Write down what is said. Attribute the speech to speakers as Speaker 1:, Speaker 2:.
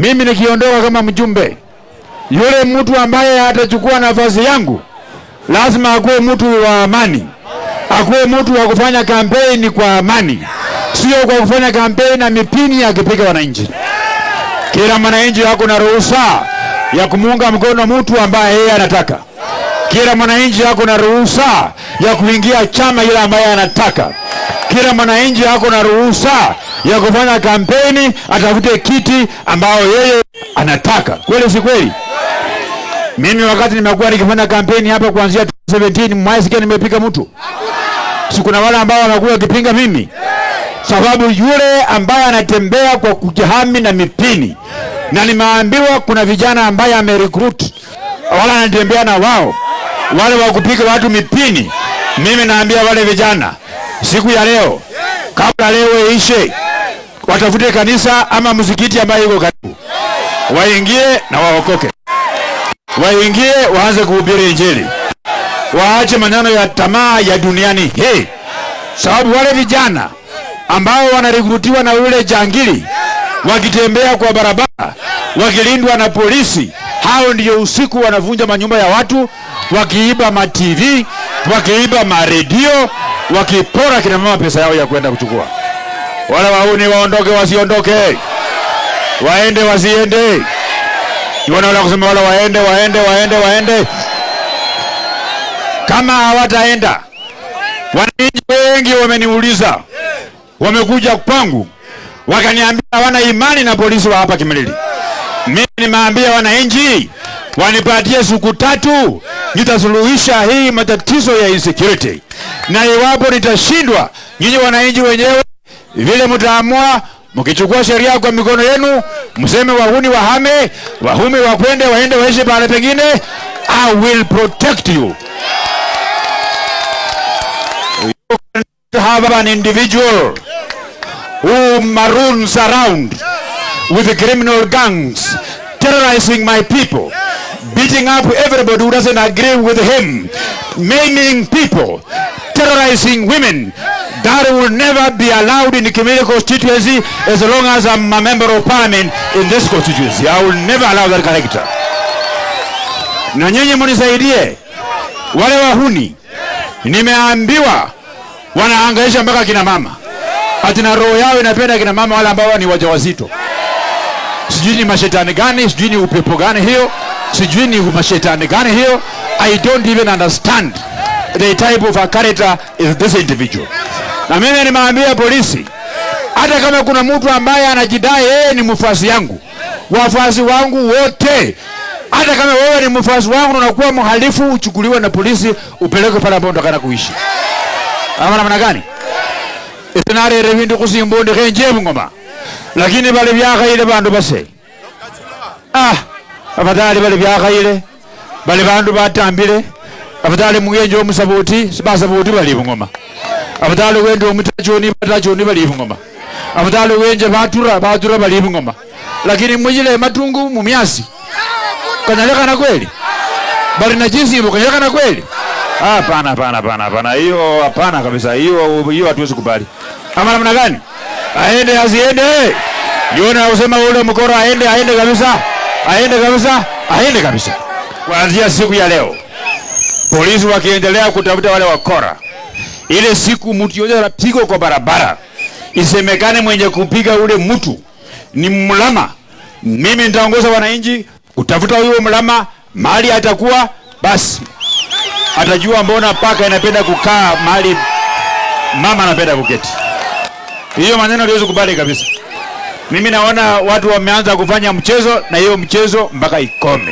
Speaker 1: Mimi nikiondoka kama mjumbe, yule mtu ambaye atachukua nafasi yangu lazima akuwe mtu wa amani, akuwe mtu wa kufanya kampeni kwa amani, sio kwa kufanya kampeni na mipini akipiga wananchi. Kila mwananchi yako na ruhusa ya kumuunga mkono mtu ambaye yeye anataka. Kila mwananchi yako na ruhusa ya kuingia chama ile ambaye anataka. Kila mwananchi yako na ruhusa ya kufanya kampeni atafute kiti ambao yeye anataka. Kweli si kweli? Mimi wakati nimekuwa nikifanya kampeni hapa kuanzia 2017 mwezi nimepiga mtu. Si kuna wale ambao wamekuwa wakipinga mimi? Sababu yule ambaye anatembea kwa kujihami na mipini, na nimeambiwa kuna vijana ambaye amerecruit wala anatembea na wao wale wa kupiga watu mipini. Mimi naambia wale vijana siku ya leo, kabla leo ishe, watafute kanisa ama msikiti ambaye iko karibu, waingie na waokoke, waingie waanze kuhubiri Injili, waache maneno ya tamaa ya duniani hii. Sababu wale vijana ambao wanarekrutiwa na ule jangili wakitembea kwa barabara wakilindwa na polisi, hao ndio usiku wanavunja manyumba ya watu, wakiiba ma TV, wakiiba ma radio, wakipora kina mama pesa yao ya kwenda kuchukua. Wale wauni waondoke wasiondoke, waende wasiende. Yona wala kusema wala waende. Kama hawataenda, wananchi wengi wameniuliza, wamekuja kwangu wakaniambia hawana imani na polisi wa hapa Kimilili. Mimi nimeambia wananchi wanipatie siku 3 nitasuluhisha hii matatizo ya insecurity. Na iwapo nitashindwa, nyinyi wananchi wenyewe vile mtaamua, mkichukua sheria kwa mikono yenu, mseme wahuni wahame, wahumi waende waishi pale pengine, I will protect you. You can have an individual who maroons around with criminal gangs, terrorizing my people, beating up everybody who doesn't agree with him, maiming people, terrorizing women. That will never be allowed in the Kimilili constituency as long as I'm a member of parliament in this constituency. I will never allow that character. Na nyinyi mnisaidie wale wahuni. Nimeambiwa wanahangaisha mpaka kina mama. Ati na roho yao inapenda kina mama wale ambao ni wajawazito. Sijui ni mashetani gani, sijui ni upepo gani hiyo, sijui ni mashetani gani hiyo. I don't even understand the type of a character is this individual. Na mimi nimeambia polisi, hata kama kuna mtu ambaye anajidai yeye ni mfuasi yangu, wafuasi wangu wote, hata kama wewe ni mfuasi wangu na unakuwa mhalifu, uchukuliwe na polisi upeleke pale ambapo unataka kuishi. Ama namna gani? Itinare revindu kusimbonde kenje Bungoma. Lakini bale byaka ile bandu base. Afadhali bale byaka ile. Bale bandu batambile. Afadhali mugenjo omusaboti, sibasaboti bali Bungoma. Afadhali wendo omutachoni bali Bungoma. Afadhali wenje batura bali Bungoma. Lakini mwijile matungu mumiasi. Kanaleka na kweli? Bali na jinsi ibo kanaleka na kweli? Hapana. Hiyo hapana kabisa. Hiyo hatuwezi kubali. Ama namna gani? Aende asiende. Yona usema ule mkoro aende kabisa. Kuanzia siku ya leo, polisi wakiendelea kutafuta wale wakora, ile siku mtu yote anapigwa kwa barabara, isemekane mwenye kupiga ule mtu ni mlama, mimi nitaongoza wananchi kutafuta huyo mlama, mahali atakuwa basi atajua mbona paka inapenda kukaa mahali mama anapenda kuketi. Hiyo maneno haiwezi kubali kabisa. Mimi naona watu wameanza kufanya mchezo, na hiyo mchezo mpaka ikome.